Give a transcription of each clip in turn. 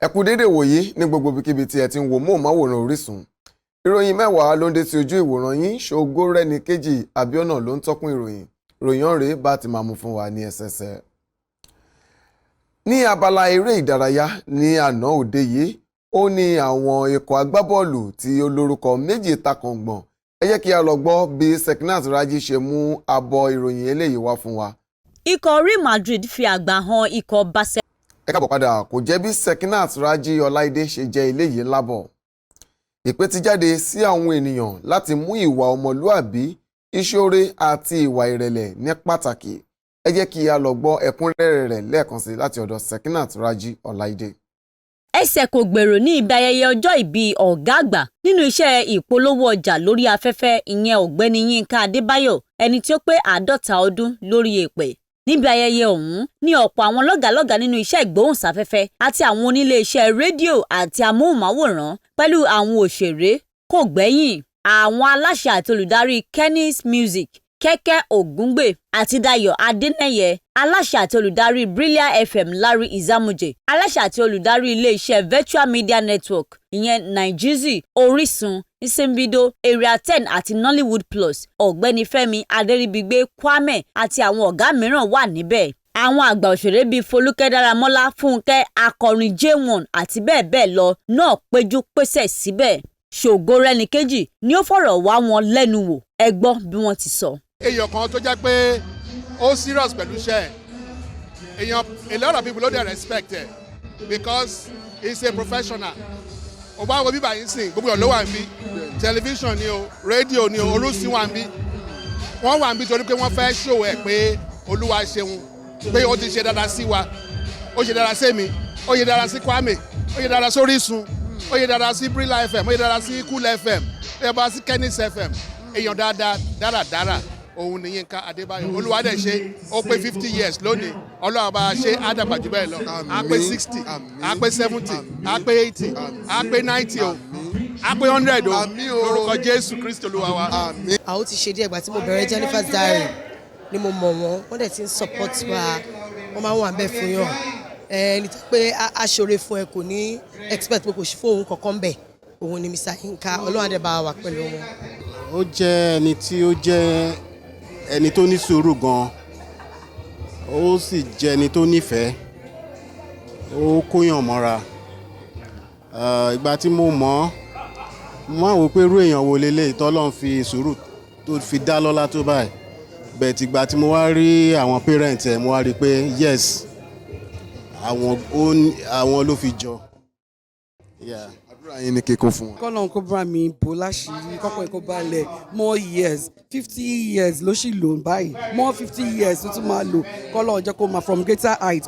Ẹ kú dédé wòyí ní gbogbo ibikíbi tí ẹ ti ń wo móhùnmáwòrán Orísun. Ìròyìn mẹ́wàá ló ń dé sí ojú ìwòran yín. Ṣògorẹ́níkejì Abíọ́nà ló ń tọ́kùn ìròyìn. Ìròyìn ọ̀rẹ́ bá ti máa mú fún wa ní ẹsẹsẹ. Ní abala eré ìdárayá ní àná òde yìí, ó ní àwọn ikọ̀ agbábọ́ọ̀lù tí ó lórúkọ méjì takàngbọ̀n. Ẹ jẹ́ kí a lọ gbọ́ bí Sekinat Raji ṣe mú abọ́ ìròyìn eléyìí wá fún wa. Ikọ̀ Real Madrid fi àgbà hàn ikọ̀ Barcelona. Ẹ káàbọ̀ padà. Kò jẹ́ bí Sekinat Raji Ọláìdé ṣe jẹ́ eléyìí lábọ̀. Ìpè ti jáde sí àwọn ènìyàn láti mú ìwà ọmọlúàbí, ìṣoore àti ìwà ìrẹ̀lẹ̀ ní pàtàkì. Ẹ jẹ́ kí a lọ gbọ́ ẹ̀kúnrẹ́rẹ́ rẹ̀ lẹ́ẹ̀kan sí láti ọ̀dọ̀ Sekinat Raji Ọláìdé. Ẹsẹ̀ kò gbèrò ní ibi ayẹyẹ ọjọ́ ìbí ọ̀gá àgbà nínú iṣẹ́ ìpolówó ọjà lórí afẹ́fẹ́ ìyẹn ọ̀gbẹ́ni Yínká Adébáyọ̀, ẹni tí ó pé 50 ọdún lórí èèpẹ̀. Níbi ayẹyẹ ọ̀hún ní ọ̀pọ̀ àwọn lọ́gàlọ́gà nínú iṣẹ́ ìgbóhùnsáfẹ́fẹ́ àti àwọn onílé iṣẹ́ rédíò àti amóhùnmáwòrán pẹ̀lú àwọn òṣèré kò gbẹ́yìn. Àwọn aláṣẹ àti olùdarí Kenny's Music, Kẹ́kẹ́ Ògúngbè àti Dayọ̀ Adénẹ́yẹ, aláṣẹ àti olùdarí Brilliant FM Larry Izamuje, aláṣẹ àti olùdarí ilé-iṣẹ́ Virtual Media Network ìyẹn Nigezie, Orísun, Isimbido, Area 10 àti Nollywood Plus, ọ̀gbẹ́ni Fẹ́mi Adéríbigbé Kwame àti àwọn ọ̀gá mìíràn wà níbẹ̀. Àwọn àgbà òṣèré bíi Folúkẹ́ Dáramọ́lá, Fúnkẹ́, akọrin J1 àti bẹ́ẹ̀ bẹ́ẹ̀ lọ náà péjú pésẹ̀ síbẹ̀. Ṣògorẹ́níkejì ni ó fọ̀rọ̀ wá wọn lẹ́nu wò. Ẹ gbọ́ bí wọ́n ti sọ. Èèyàn kan tó jẹ́ pé ó serious pẹ̀lú iṣẹ́ ẹ̀. Èèyàn a lot of people ló dẹ̀ respect ẹ̀ because he's a professional. Ó bá wo bíbá yín sìn gbogbo ẹ̀ ló wà níbí. Tẹlifíṣàn ni o, rédíò ni o, Orísun wà níbí. Wọ́n wà níbí torí pé wọ́n fẹ́ show ẹ̀ pé Olúwa ṣeun, pé ó ti ṣe dáadáa sí wa, ó ṣe dáadáa sí mi, ó ṣe dáadáa sí Kwame, ó ṣe dáadáa sí Orísun, ó ṣe dáadáa sí Brilliant FM, ó ṣe dáadáa sí Cool FM, ó ṣe dáadáa sí Kenny's FM. Èèyàn dáadáa òun ni Yínká Adébáyọ̀. Olúwa dẹ̀ ṣe ó pé 50 years lónìí. Ọlọ́run bá ṣe àdàgbà jù bẹ́ẹ̀ lọ. Á pé 60, á pé 70, á pé 80, á pé 90 o, á pé 100 o. Lórúkọ Jésù Kristi Olúwa wa. Àwọn ti ṣe díẹ̀ ìgbà tí mo bẹ̀rẹ̀ Jennifer's Diary ni mo mọ̀ wọ́n dẹ̀ ti ń support wa, wọ́n máa ń wà bẹ́ẹ̀ fún yàn. Ẹni tó pé aṣọre fún ẹ kò ní expect pé kò sí fún òun kankan bẹ́ẹ̀. Òun ni Mr. Yínká, Ọlọ́run á dẹ̀ bá wa pẹ̀lú wọn. Ó jẹ́ ẹni tí ó jẹ́ ẹni tó ní sùúrù gan, ó sì jẹ́ ẹni tó nífẹ̀ẹ́, ó kóyàn mọ́ra. Ìgbà tí mo mọ̀ mo máa wò pé irú èèyàn wo leléyìí tọ́lọ́run fi sùúrù tó fi dá lọ́lá tó báyìí. Bẹ̀ẹ̀ tìgbà tí mo wá rí àwọn parents ẹ̀ mo wá rí pé yes àwọn ló fi jọ. Àdúrà yín ni kíkún fún wọn. Kọ́lọ́n kó bá mi bò láṣìírí kọ́kọ́ ẹ̀kọ́ balẹ̀ more years 50 years ló sì lò báyìí more 50 years tó tún máa lò. Kọ́lọ́n jẹ́ kó máa from greater height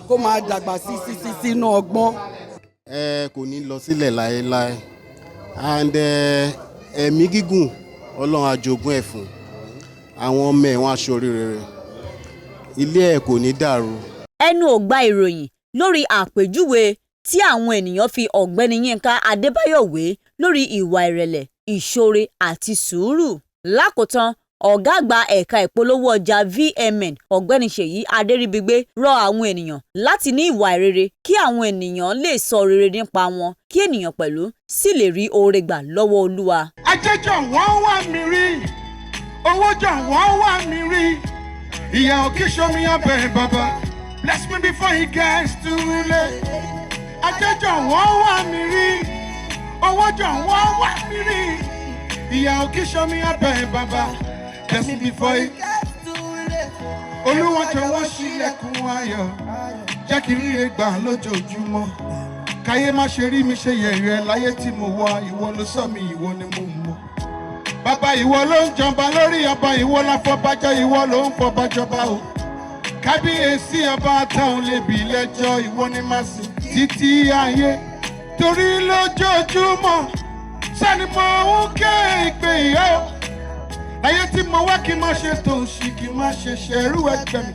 kó máa dàgbà sínú ọgbọ́n. Kò ní lọ sílẹ̀ láéláé and ẹ̀mí gígùn Ọlọ́run á jogún ẹ̀ fún àwọn ọmọ ẹ̀ wọ́n á ṣoríire ilé ẹ̀ kò ní dàrú. Ẹnu ò gba ìròyìn lórí àpèjúwe tí àwọn ènìyàn fi ọ̀gbẹ́ni Yínká Adébáyọ̀ wé lórí ìwà ìrẹ̀lẹ̀, ìṣoore àti sùúrù. Lákòótán, ọ̀gá àgbà ẹ̀ka ìpolówó ọjà VMN ọ̀gbẹ́ni Ṣèyí Adéríbigbé rọ àwọn ènìyàn láti ní ìwà ìrere kí àwọn ènìyàn lè sọ rere nípa wọn kí ènìyàn pẹ̀lú sì lè rí oore gbà lọ́wọ́ Olúwa. Ajẹ́jọ́ wọ́n wá mi rí, owó jọ wọ́n wá mi rí, ìyá òkè ṣomi ọbẹ̀ bàbá, bless me before he gets too late. Ajẹ́jọ́ wọ́n wá mi rí, owó jọ wọ́n wá mi rí, ìyá òkè ṣomi ọbẹ̀ bàbá, bless me before he gets too late. Olúwa jọ̀wọ́ ṣílẹ̀kùn ayọ̀, jẹ́ kí n rí gbà lójoojúmọ́. Káyé má ṣe rí mi ṣe yẹ̀yẹ́ láyé tí mo wà, ìwọ ló sọ mi, ìwọ ni mo mọ̀. Bàbá ìwọ ló ń jọba lórí ọba, ìwọ láfọbàjọ, ìwọ ló ń fọbàjọba o. Kábíyèsí ọba táwọn lè bí lẹ́jọ́, ìwọ ni màá sìn títí ayé. Torí lójoojúmọ́ sani mo ń ké ìpè ìyá o. Láyé tí mo wá kí n má ṣe tòṣì, kí n má ṣe ṣẹ̀rú ẹgbẹ́ mi.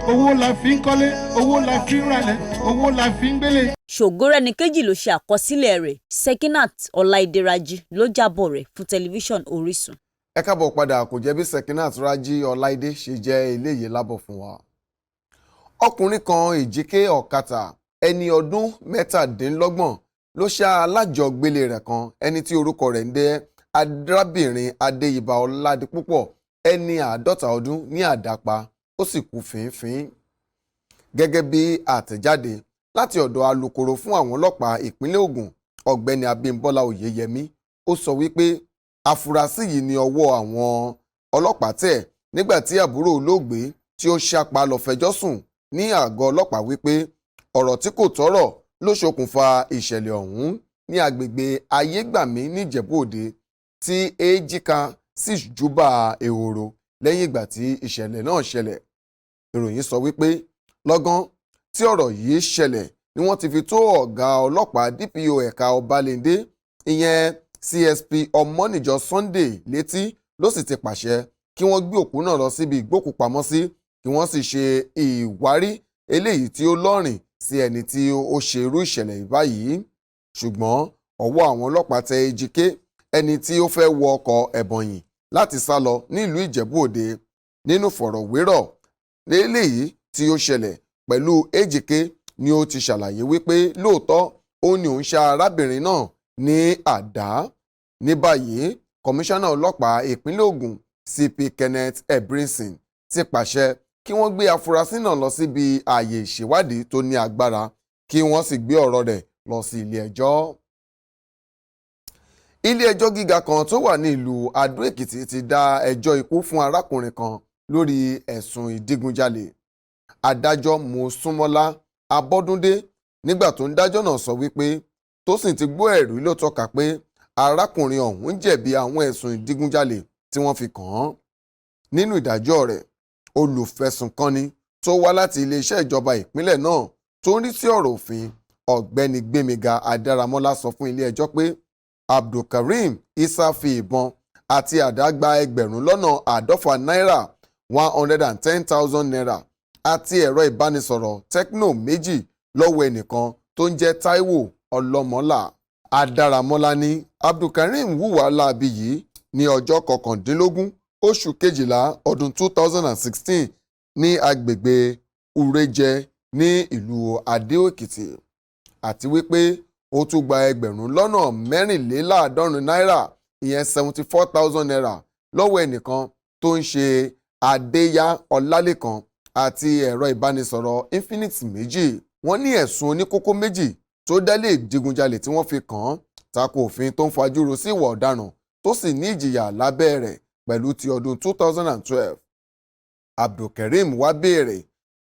Owó la fi ń kọ́lé, owó la fi ń ralẹ̀, owó la fi ń gbélé. Ṣògorẹ́níkejì ló ṣe àkọsílẹ̀ rẹ̀. Sekinat Ọláìdé Raji ló jábọ̀ rẹ̀ fún tẹlifíṣàn Orísun. Ẹ káàbọ̀ padà. Kò jẹ́ bí Sekinat Raji Ọláìdé ṣe jẹ́ eléyìí lábọ̀ fún wa. Ọkùnrin kan Èjìké Ọ̀kàtà ẹni ọdún mẹ́tàdínlọ́gbọ̀n ló ṣá alájọgbélé rẹ̀ kan ẹni tí orúkọ rẹ̀ ń jẹ́ arábìnrin Adéyìbá Ọládipúpọ̀ ẹni 50 ọdún ní àdápa ó sì kú fínfín. Gẹ́gẹ́ bí àtẹ̀jáde láti ọ̀dọ̀ alukoro fún àwọn ọlọ́pàá ìpínlẹ̀ Ògùn ọ̀gbẹ́ni Abímbọ́lá Oyèyẹmí ó sọ wípé afurasí yìí ní ọwọ́ àwọn ọlọ́pàá tẹ̀ nígbà tí àbúrò olóògbé tí ó ṣàpá lọ fẹjọ́ sùn ní àgọ́ ọlọ́pàá wípé ọ̀rọ̀ tí kò tọ́rọ̀ ló ṣokùnfà ìṣẹ̀lẹ̀ ọ̀hún ní agbègbè Ayégbàmí níjẹ̀bú Òde tí èjìká sì júbà ehoro lẹ́yìn ìgbà tí ìṣẹ̀lẹ̀ náà ṣẹlẹ̀. Ìròyìn sọ wípé lọ́gán tí ọ̀rọ̀ yìí ṣẹlẹ̀ ni wọ́n ti fi tó ọ̀gá ọlọ́pàá DPO ẹ̀ka Ọbalẹ́ndé ìyẹn CSP Ọmọ́nìjọ Sunday létí ló sì ti pàṣẹ kí wọ́n gbé òkú náà lọ síbi ìgbókùpamọ́sí kí wọ́n sì ṣe ìwárí eléyìí tí ó lọ́rìn sí ẹni tí ó ṣe irú ìṣẹ̀lẹ̀ báyìí. Ṣùgbọ́n ọwọ́ àwọn ọlọ́pàá tẹ Ejike ẹni tí ó fẹ́ wọ ọkọ̀ ẹ̀bọ̀nyìn láti sá lọ nílùú Ìjẹ̀bú Òde. Nínú fọ̀rọ̀wérọ̀ eléyìí tí ó ṣẹlẹ̀ pẹ̀lú Ejike ni ó ti ṣàlàyé wípé lóòótọ́ ó ní òun ṣá arábìnrin náà ní àdá. Ní báyìí kọmíṣánná ọlọ́pàá ìpínlẹ̀ Ògùn CP Kenneth Ebrinson ti pàṣẹ kí wọ́n gbé afurasí náà lọ síbi ààyè ìṣèwádìí tó ní agbára kí wọ́n sì gbé ọ̀rọ̀ rẹ̀ lọ sí ilé ẹjọ́. Ilé ẹjọ́ gíga kan tó wà ní ìlú Adó Èkìtì ti dá ẹjọ́ ikú fún arákùnrin kan lórí ẹ̀sùn ìdígunjalè. Adájọ́ Mọ́súnmọ́lá Abọ́dúndé nígbà tó ń dájọ́ náà sọ wípé tó sì ti gbọ́ ẹ̀rí ló tọ́ka pé arákùnrin ọ̀hún jẹ̀bi àwọn ẹ̀sùn ìdígunjalè tí wọ́n fi kàn án. Nínú ìdájọ́ rẹ̀ olùfẹ̀sùnkanni tó wá láti iléeṣẹ́ ìjọba ìpínlẹ̀ náà tó ń rí sí ọ̀rọ̀ òfin ọ̀gbẹ́ni Gbémiga Adáramọ́lá sọ fún ilé ẹjọ́ pé Abdulkareem Isa fi ìbọn àti àdá gba ẹgbẹ̀rún lọ́nà àádọ́fà náírà 110,000 naira àti ẹ̀rọ ìbánisọ̀rọ̀ Tecno méjì lọ́wọ́ ẹnìkan tó ń jẹ́ Táíwò Ọlọ́mọlá. Adáramọ́lá ní Abdulkareem hùwà láabi yìí ní ọjọ́ 19 oṣù kejìlá ọdún 2016 ní agbègbè Ureje ní ìlú Adó Èkìtì àti wípé ó tún gba ẹgbẹ̀rún lọ́nà 64 náírà ìyẹn 74,000 naira lọ́wọ́ ẹnìkan tó ń ṣe Adéyá Ọlálékan àti ẹ̀rọ ìbánisọ̀rọ̀ Infinix méjì. Wọ́n ní ẹ̀sùn oníkókó méjì tó dálé ìdigunjalè tí wọ́n fi kàn án tako òfin tó ń fajúro sí ìwà ọ̀daràn tó sì ní ìjìyà lábẹ́ rẹ̀ pẹ̀lú ti ọdún 2012. Abdulkareem wá béèrè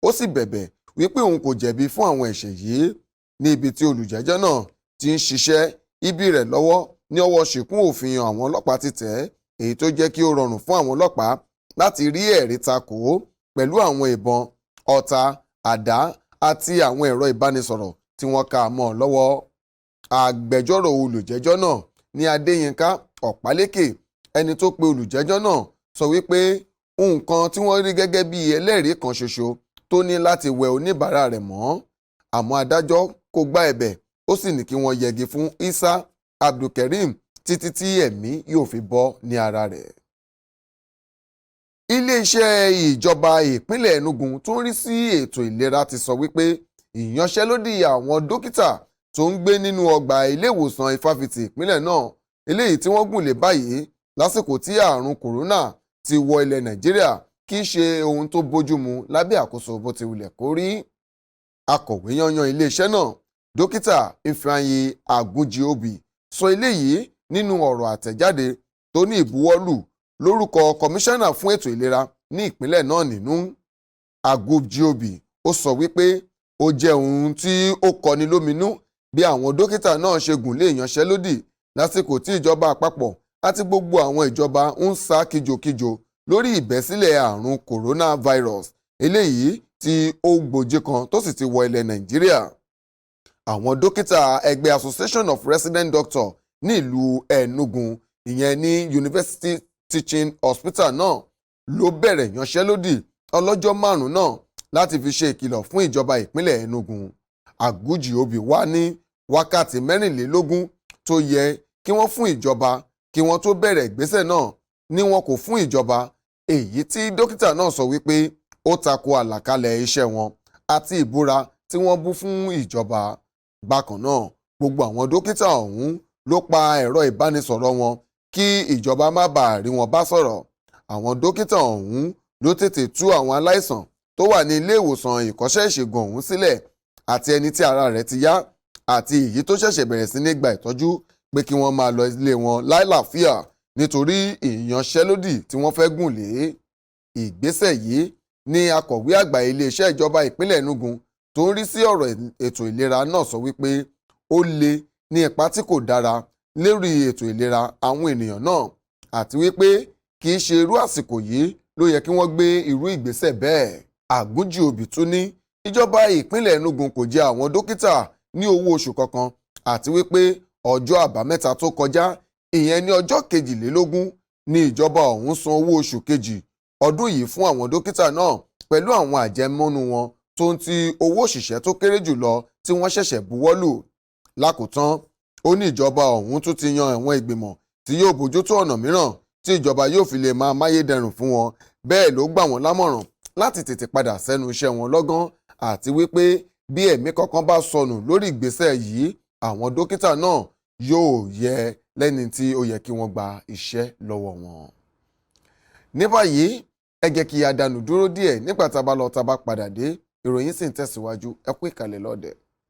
ó sì bẹ̀bẹ̀ wípé òun kò jẹ̀bi fún àwọn ẹ̀ṣẹ̀ yìí ní ibi tí olùjẹ́jọ́ náà ti ń ṣiṣẹ́ ibi rẹ̀ lọ́wọ́ ní ọwọ́ ṣìkún òfin àwọn ọlọ́pàá ti tẹ̀ èyí tó jẹ́ kí ó rọrùn fún àwọn ọlọ́pàá láti rí ẹ̀rí takò ó pẹ̀lú àwọn ìbọn ọta àdá àti àwọn ẹ̀rọ ìbánisọ̀rọ̀ tí wọ́n kà mọ́ ọ lọ́wọ́. Agbẹjọ́rò olùjẹ́jọ́ náà ní Adéyínká Ọ̀pálékè ẹni tó pe olùjẹ́jọ́ náà sọ wípé nǹkan tí wọ́n rí gẹ́gẹ́ bí ẹlẹ́rìí kan ṣoṣo tó ní láti wẹ oníbàárà rẹ̀ mọ́. Àmọ́ adájọ́ kò gba ẹ̀bẹ̀ ó sì ní kí wọ́n yẹgi fún Isa Abdulkareem títí tí ẹ̀mí yóò fi bọ́ ní ara rẹ̀. Iléeṣẹ́ ìjọba ìpínlẹ̀ Enugu tó ń rí sí ètò ìlera ti sọ wípé ìyanṣẹ́lódì àwọn dókítà tó ń gbé nínú ọgbà ilé ìwòsàn ìfáfitì ìpínlẹ̀ náà eléyìí tí wọ́n gùn lé báyìí lásìkò tí àrùn kòrónà ti wọ ilẹ̀ Nàìjíríà kì í ṣe ohun tó bójúmu lábẹ́ àkóso bó ti wulẹ̀ kó rí. Akọ̀wé yanyan iléeṣẹ́ náà dókítà Ifeanyi Agunjiobi sọ eléyìí nínú ọ̀rọ̀ àtẹ̀jáde tó ní ìbuwọ́lù lórúkọ kọmíṣánná fún ètò ìlera ní ìpínlẹ̀ náà nínú. Agunjiobi ó sọ wípé ó jẹ́ ohun tí ó kọni lóminú bí àwọn dókítà náà ṣe gùn lé ìyanṣẹ́lódì lásìkò tí ìjọba àpapọ̀ àti gbogbo àwọn ìjọba ń sá kíjokíjo lórí ìbẹ́sílẹ̀ àrùn coronavirus eléyìí tí ó gbòjì kan tó sì ti wọ ilẹ̀ Nàìjíríà. Àwọn dókítà ẹgbẹ́ Association of Resident Doctors ní ìlú Enugu ìyẹn ní University Teaching Hospital náà ló bẹ̀rẹ̀ ìyanṣẹ́lódì ọlọ́jọ́ 5 náà láti fi ṣe ìkìlọ̀ fún ìjọba ìpínlẹ̀ Enugu. Agunjiobi wá ní wákàtí 24 tó yẹ kí wọ́n fún ìjọba kí wọ́n tó bẹ̀rẹ̀ ìgbésẹ̀ náà ni wọn kò fún ìjọba, èyí tí dókítà náà sọ wípé ó tako àlàkalẹ̀ iṣẹ́ wọn àti ìbúra tí wọ́n bú fún ìjọba. Bákan náà, gbogbo àwọn dókítà ọ̀hún ló pa ẹ̀rọ ìbánisọ̀rọ̀ wọn kí ìjọba má bàa rí wọn bá sọ̀rọ̀. Àwọn dókítà ọ̀hún ló tètè tú àwọn aláìsàn tó wà ní ilé ìwòsàn ìkọ́ṣẹ́ ìṣègùn ọ̀hún sílẹ̀ àti ẹni tí ara rẹ̀ ti yá àti èyí tó ṣẹ̀ṣẹ̀ bẹ̀rẹ̀ sí ní gba ìtọ́jú pé kí wọ́n máa lọ ilé wọn láìláfíà nítorí ìyanṣẹ́lódì tí wọ́n fẹ́ gùn lé. Ìgbésẹ̀ yìí ni akọ̀wé àgbà iléeṣẹ́ ìjọba ìpínlẹ̀ Enugu tó ń rí sí ọ̀rọ̀ ètò ìlera náà sọ wípé ó lé ní ipa tí kò dára lórí ètò ìlera àwọn ènìyàn náà àti wípé kì í ṣe irú àsìkò yìí ló yẹ kí wọ́n gbé irú ìgbésẹ̀ bẹ́ẹ̀. Àgúnjì Òbí tún ní ìjọba ìpínlẹ̀ Enugu kò jẹ àwọn dókítà ní owó oṣù kankan àti wípé ọjọ́ àbámẹ́ta tó kọjá ìyẹn ní ọjọ́ 22 ni ìjọba ọ̀hún san owó oṣù kejì ọdún yìí fún àwọn dókítà náà pẹ̀lú àwọn àjẹmọ́nú wọn tó ń ti owó òṣìṣẹ́ tó kéré jùlọ tí wọ́n ṣẹ̀ṣẹ̀ buwọ́lù. Lákòótán, ó ní ìjọba ọ̀hún tún ti yan àwọn ìgbìmọ̀ tí yóò bójútó ọ̀nà mìíràn tí ìjọba yóò fi lè máa máyédẹrùn fún wọn. Bẹ́ẹ̀ ló gbà wọ́n lámọ̀ràn láti tètè padà sẹ́nu iṣẹ́ wọn lọ́gán àti wípé bí ẹ̀mí kankan bá sọnù lórí ìgbésẹ̀ yìí àwọn dókítà náà yóò yẹ lẹ́ni tí ó yẹ kí wọ́n gba iṣẹ́ lọ́wọ́ wọn. Ní báyìí ẹ jẹ́ kí a dánu dúró díẹ̀ nígbà tá a bá lọ tá a bá padà dé ìròyìn sì ń tẹ̀síwájú ẹ kú ìkàlẹ̀ lọ́dẹ̀.